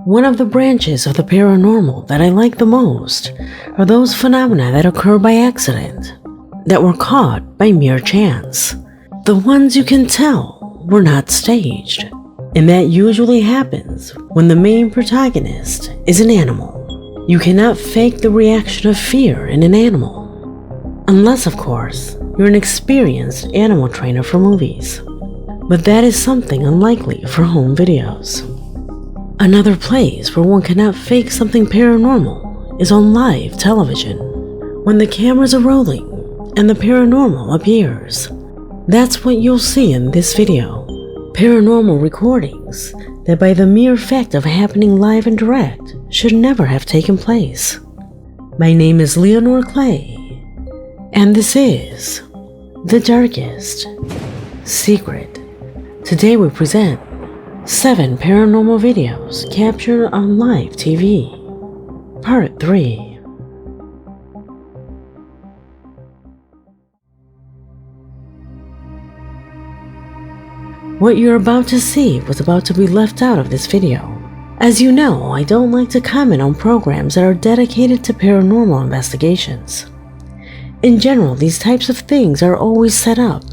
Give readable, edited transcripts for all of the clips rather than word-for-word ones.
One of the branches of the paranormal that I like the most are those phenomena that occur by accident, that were caught by mere chance. The ones you can tell were not staged, and that usually happens when the main protagonist is an animal. You cannot fake the reaction of fear in an animal, unless of course you're an experienced animal trainer for movies. But that is something unlikely for home videos. Another place where one cannot fake something paranormal is on live television, when the cameras are rolling and the paranormal appears. That's what you'll see in this video. Paranormal recordings that by the mere fact of happening live and direct should never have taken place. My name is Leonore Clay, and this is The Darkest Secret. Today we present 7 paranormal videos captured on live TV, Part 3. What you're about to see was about to be left out of this video. As you know, I don't like to comment on programs that are dedicated to paranormal investigations. In general, these types of things are always set up,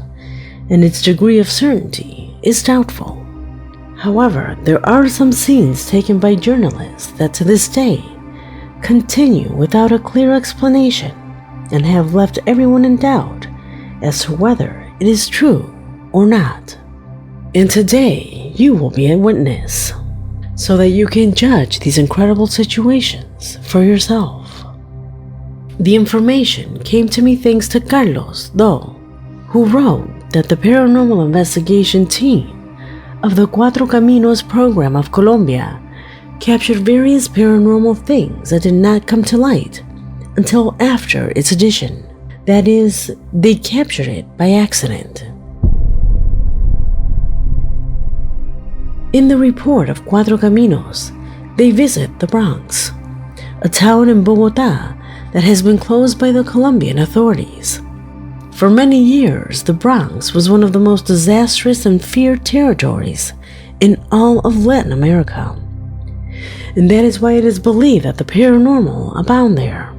and its degree of certainty is doubtful. However, there are some scenes taken by journalists that to this day continue without a clear explanation and have left everyone in doubt as to whether it is true or not. And today, you will be a witness, so that you can judge these incredible situations for yourself. The information came to me thanks to Carlos, though, who wrote that the paranormal investigation team of the Cuatro Caminos program of Colombia captured various paranormal things that did not come to light until after its edition. That is, they captured it by accident. In the report of Cuatro Caminos, they visit the Bronx, a town in Bogotá that has been closed by the Colombian authorities. For many years, the Bronx was one of the most disastrous and feared territories in all of Latin America. And that is why it is believed that the paranormal abound there.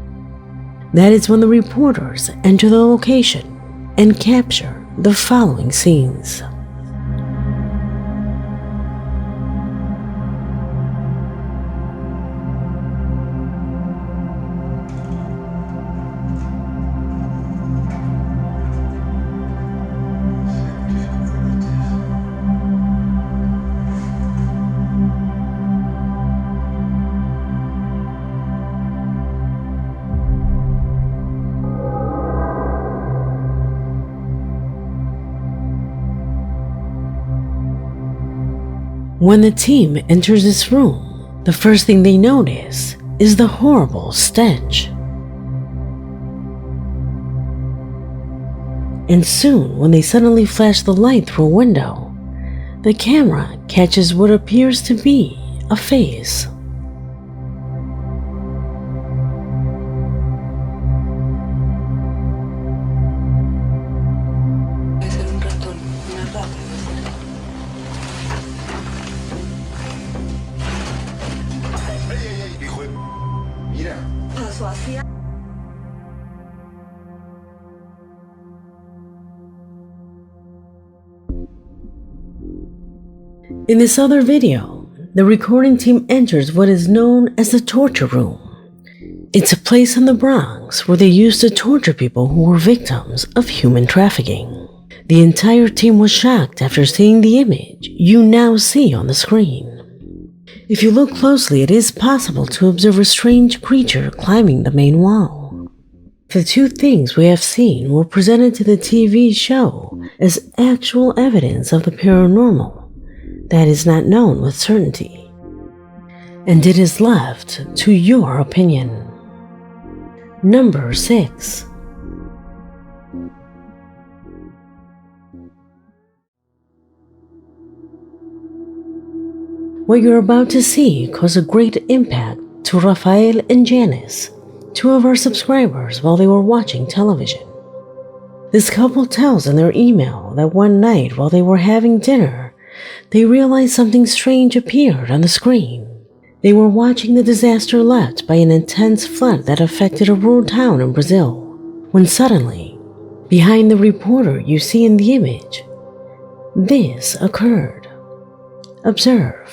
That is when the reporters enter the location and capture the following scenes. When the team enters this room, the first thing they notice is the horrible stench. And soon, when they suddenly flash the light through a window, the camera catches what appears to be a face. In this other video, the recording team enters what is known as the torture room. It's a place in the Bronx where they used to torture people who were victims of human trafficking. The entire team was shocked after seeing the image you now see on the screen. If you look closely, it is possible to observe a strange creature climbing the main wall. The 2 things we have seen were presented to the TV show as actual evidence of the paranormal that is not known with certainty, and it is left to your opinion. Number 6. What you're about to see caused a great impact to Rafael and Janice, 2 of our subscribers, while they were watching television. This couple tells in their email that one night while they were having dinner, they realized something strange appeared on the screen. They were watching the disaster left by an intense flood that affected a rural town in Brazil, when suddenly, behind the reporter you see in the image, this occurred. Observe.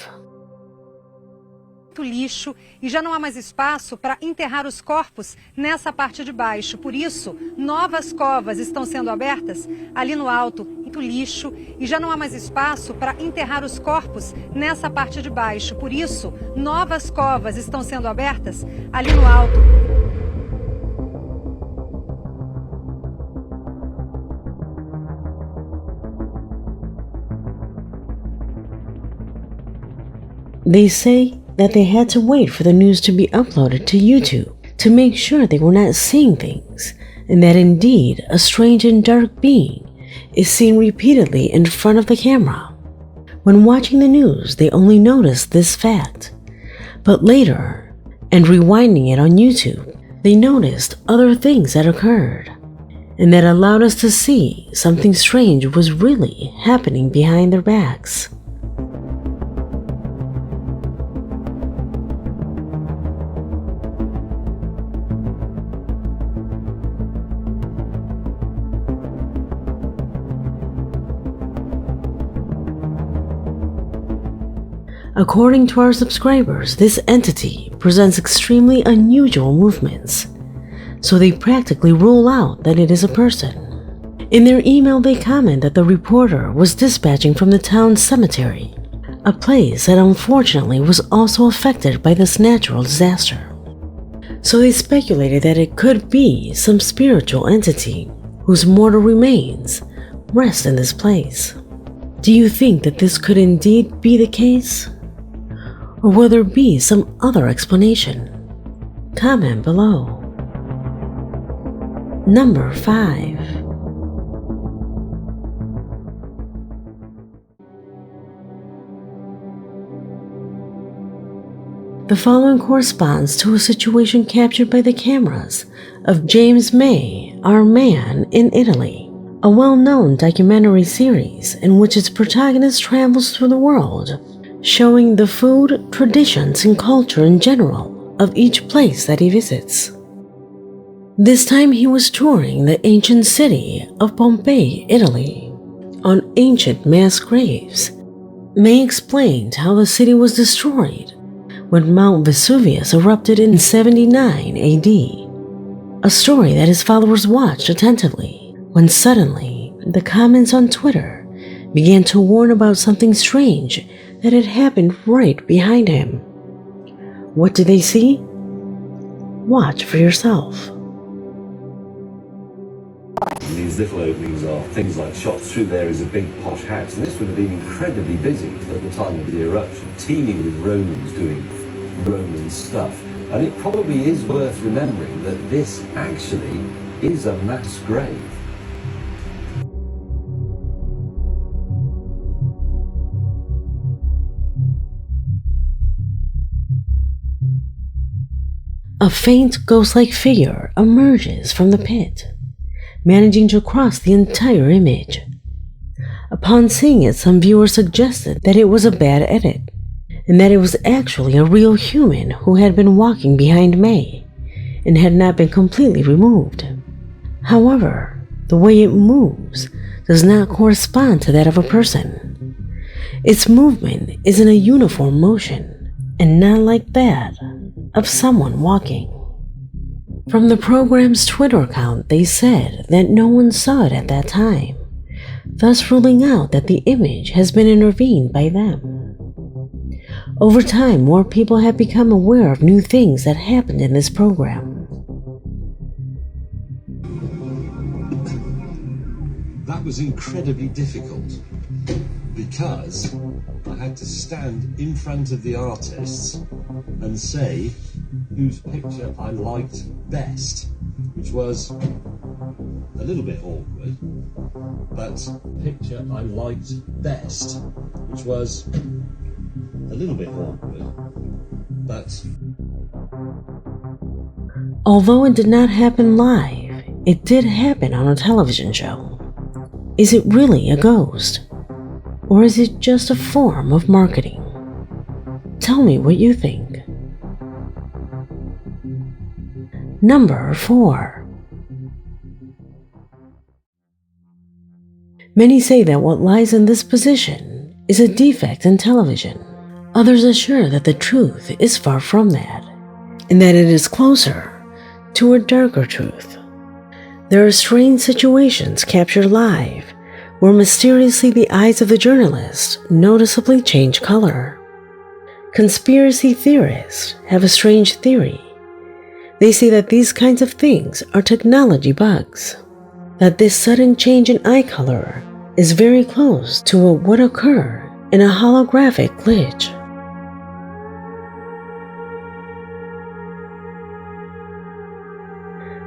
Lixo e já não há mais espaço para enterrar os corpos nessa parte de baixo. Por isso, novas covas estão sendo abertas ali no alto. Muito lixo e já não há mais espaço para enterrar os corpos nessa parte de baixo. Por isso, novas covas estão sendo abertas ali no alto. They say that they had to wait for the news to be uploaded to YouTube to make sure they were not seeing things, and that indeed a strange and dark being is seen repeatedly in front of the camera. When watching the news, they only noticed this fact, but later, and rewinding it on YouTube, they noticed other things that occurred, and that allowed us to see something strange was really happening behind their backs. According to our subscribers, this entity presents extremely unusual movements, so they practically rule out that it is a person. In their email, they comment that the reporter was dispatching from the town's cemetery, a place that unfortunately was also affected by this natural disaster. So they speculated that it could be some spiritual entity whose mortal remains rest in this place. Do you think that this could indeed be the case? Or will there be some other explanation? Comment below. Number 5. The following corresponds to a situation captured by the cameras of James May, Our Man in Italy, a well-known documentary series in which its protagonist travels through the world, showing the food, traditions, and culture in general of each place that he visits. This time he was touring the ancient city of Pompeii, Italy, on ancient mass graves. May explained how the city was destroyed when Mount Vesuvius erupted in 79 AD, a story that his followers watched attentively when suddenly the comments on Twitter began to warn about something strange that had happened right behind him. What did they see? Watch for yourself. These little openings are things like shots through there is a big posh house, and this would have been incredibly busy at the time of the eruption, teeming with Romans doing Roman stuff. And it probably is worth remembering that this actually is a mass grave. A faint ghost-like figure emerges from the pit, managing to cross the entire image. Upon seeing it, some viewers suggested that it was a bad edit, and that it was actually a real human who had been walking behind May, and had not been completely removed. However, the way it moves does not correspond to that of a person. Its movement is in a uniform motion, and not like that of someone walking. From the program's Twitter account, they said that no one saw it at that time, thus ruling out that the image has been intervened by them. Over time, more people have become aware of new things that happened in this program. That was incredibly difficult because I had to stand in front of the artists and say whose picture I liked best, which was a little bit awkward, but picture I liked best, which was a little bit awkward, but... Although it did not happen live, it did happen on a television show. Is it really a ghost? Or is it just a form of marketing? Tell me what you think. Number 4. Many say that what lies in this position is a defect in television. Others assure that the truth is far from that, and that it is closer to a darker truth. There are strange situations captured live where mysteriously the eyes of the journalist noticeably change color. Conspiracy theorists have a strange theory. They say that these kinds of things are technology bugs, that this sudden change in eye color is very close to what would occur in a holographic glitch.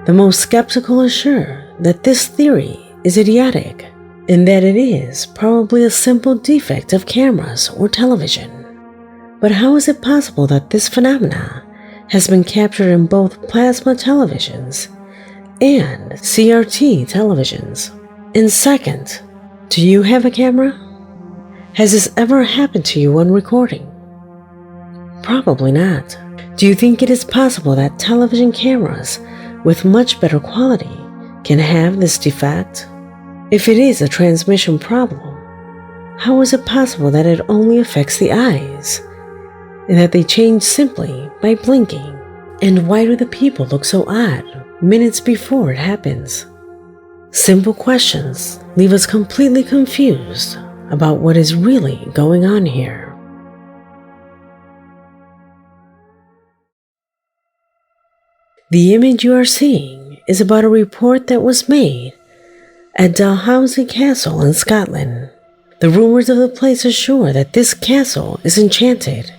The most skeptical assure that this theory is idiotic and that it is probably a simple defect of cameras or television. But how is it possible that this phenomena has been captured in both plasma televisions and CRT televisions? And second, do you have a camera? Has this ever happened to you when recording? Probably not. Do you think it is possible that television cameras with much better quality can have this defect? If it is a transmission problem, how is it possible that it only affects the eyes and that they change simply by blinking? And why do the people look so odd minutes before it happens? Simple questions leave us completely confused about what is really going on here. The image you are seeing is about a report that was made at Dalhousie Castle in Scotland. The rumors of the place assure that this castle is enchanted.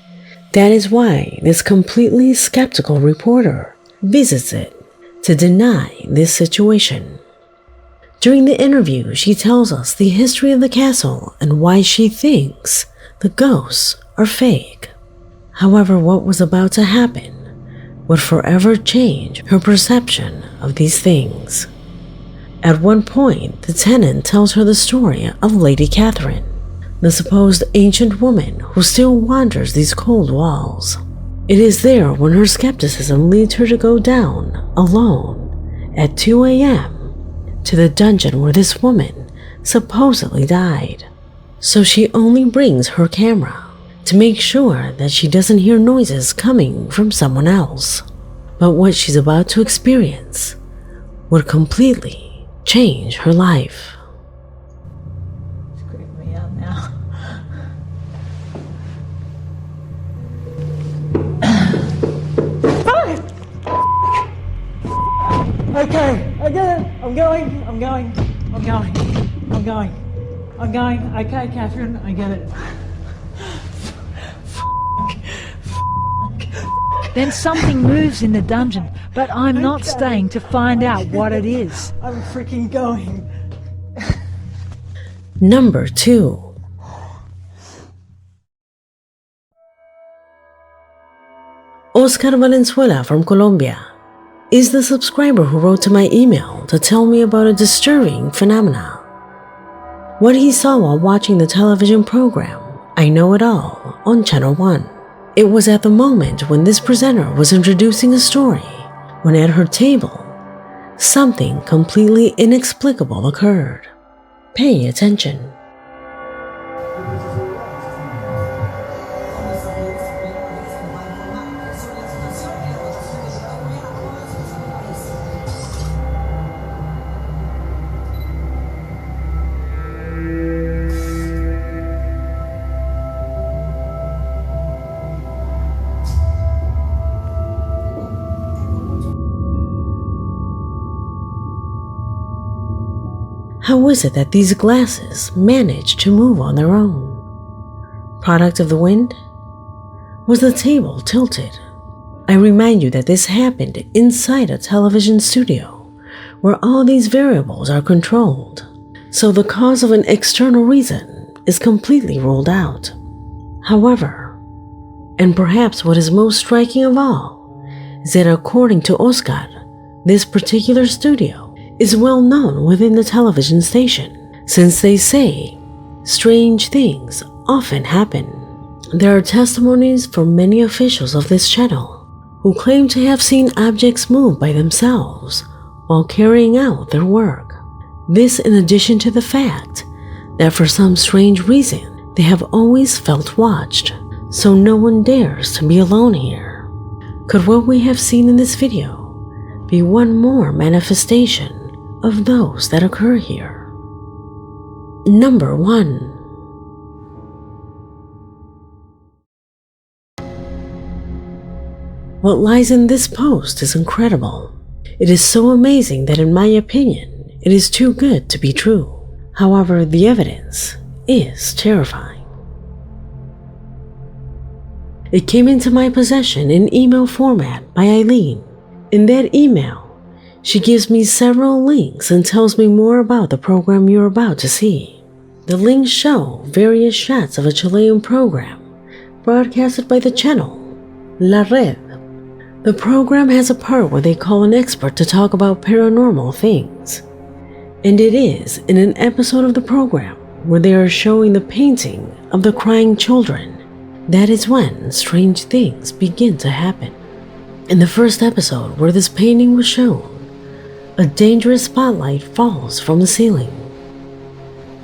That is why this completely skeptical reporter visits it to deny this situation. During the interview, she tells us the history of the castle and why she thinks the ghosts are fake. However, what was about to happen would forever change her perception of these things. At one point, the tenant tells her the story of Lady Catherine, the supposed ancient woman who still wanders these cold walls. It is there when her skepticism leads her to go down alone at 2 a.m. to the dungeon where this woman supposedly died. So she only brings her camera to make sure that she doesn't hear noises coming from someone else. But what she's about to experience would completely change her life. It's creeping me out now. Okay, I get it. I'm going. Okay, Catherine, I get it. Then something moves in the dungeon, but I'm not staying to find out what it is. I'm freaking going. Number 2. Oscar Valenzuela from Colombia is the subscriber who wrote to my email to tell me about a disturbing phenomena. What he saw while watching the television program, I Know It All, on Channel 1. It was at the moment when this presenter was introducing a story, when at her table, something completely inexplicable occurred. Pay attention. How is it that these glasses manage to move on their own? Product of the wind? Was the table tilted? I remind you that this happened inside a television studio where all these variables are controlled, so the cause of an external reason is completely ruled out. However, and perhaps what is most striking of all, is that according to Oscar, this particular studio is well known within the television station, since they say strange things often happen. There are testimonies from many officials of this channel who claim to have seen objects move by themselves while carrying out their work. This in addition to the fact that for some strange reason they have always felt watched, so no one dares to be alone here. Could what we have seen in this video be one more manifestation of those that occur here? Number 1. What lies in this post is incredible. It is so amazing that in my opinion, it is too good to be true. However, the evidence is terrifying. It came into my possession in email format by Eileen. In that email, she gives me several links and tells me more about the program you're about to see. The links show various shots of a Chilean program broadcasted by the channel La Red. The program has a part where they call an expert to talk about paranormal things. And it is in an episode of the program where they are showing the painting of the crying children. That is when strange things begin to happen. In the first episode where this painting was shown, a dangerous spotlight falls from the ceiling.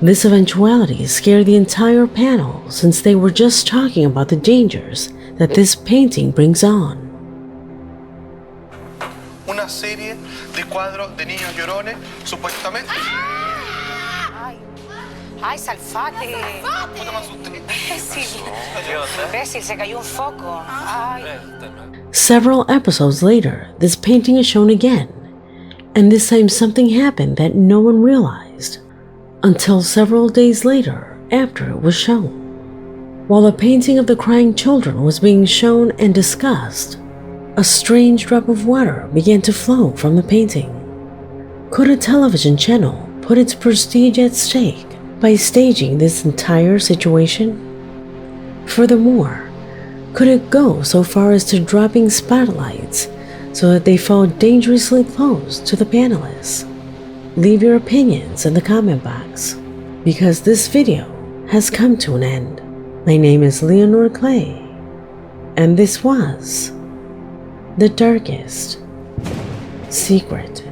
This eventuality scared the entire panel since they were just talking about the dangers that this painting brings on. Una serie de cuadros de niños llorones, supuestamente. ¡Ay, Salfate! ¿Cómo me asusté? Imbécil, se cayó un foco. Ay. Several episodes later, this painting is shown again, and this time something happened that no one realized until several days later after it was shown. While the painting of the crying children was being shown and discussed, a strange drop of water began to flow from the painting. Could a television channel put its prestige at stake by staging this entire situation? Furthermore, could it go so far as to dropping spotlights so that they fall dangerously close to the panelists? Leave your opinions in the comment box, because this video has come to an end. My name is Leonore Clay, and this was The Darkest Secret.